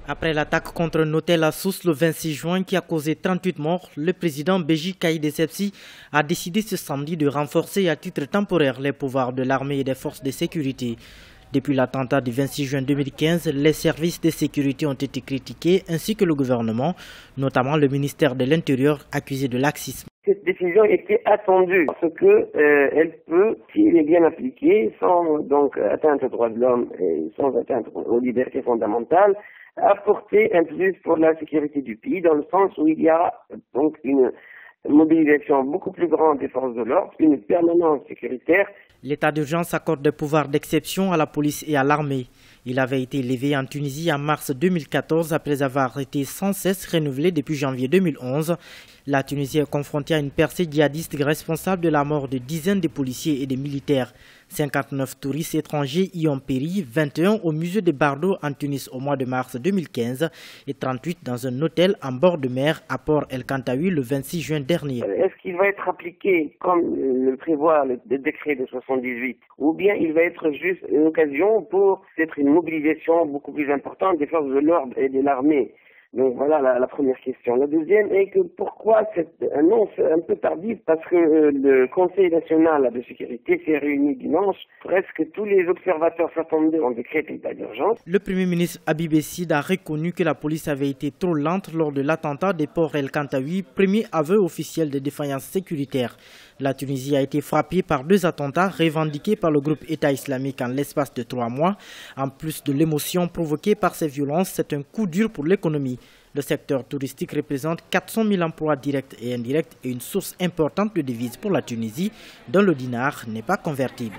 Après l'attaque contre un hôtel à Sousse le 26 juin qui a causé 38 morts, le président Béji Caïd Essebsi a décidé ce samedi de renforcer à titre temporaire les pouvoirs de l'armée et des forces de sécurité. Depuis l'attentat du 26 juin 2015, les services de sécurité ont été critiqués ainsi que le gouvernement, notamment le ministère de l'Intérieur accusé de laxisme. Cette décision était attendue parce qu'elle peut, si elle est bien appliquée, sans donc atteinte aux droits de l'homme et sans atteinte aux libertés fondamentales, apporter un plus pour la sécurité du pays, dans le sens où il y a donc une mobilisation beaucoup plus grande des forces de l'ordre, une permanence sécuritaire. L'état d'urgence accorde des pouvoirs d'exception à la police et à l'armée. Il avait été levé en Tunisie en mars 2014 après avoir été sans cesse renouvelé depuis janvier 2011. La Tunisie est confrontée à une percée djihadiste responsable de la mort de dizaines de policiers et de militaires. 59 touristes étrangers y ont péri, 21 au musée de Bardo en Tunis au mois de mars 2015 et 38 dans un hôtel en bord de mer à Port El Kantaoui le 26 juin dernier. Est-ce qu'il va être appliqué comme le prévoit le décret de 78 ou bien il va être juste une occasion pour peut-être une mobilisation beaucoup plus importante des forces de l'ordre et de l'armée? Donc voilà la première question. La deuxième est que pourquoi cette annonce un peu tardive? Parce que le Conseil national de sécurité s'est réuni dimanche. Presque tous les observateurs s'attendaient en décret d'état d'urgence. Le Premier ministre Habib Essid a reconnu que la police avait été trop lente lors de l'attentat de Port El Kantaoui, premier aveu officiel de défaillance sécuritaire. La Tunisie a été frappée par 2 attentats revendiqués par le groupe État islamique en l'espace de 3 mois. En plus de l'émotion provoquée par ces violences, c'est un coup dur pour l'économie. Le secteur touristique représente 400 000 emplois directs et indirects et une source importante de devises pour la Tunisie, dont le dinar n'est pas convertible.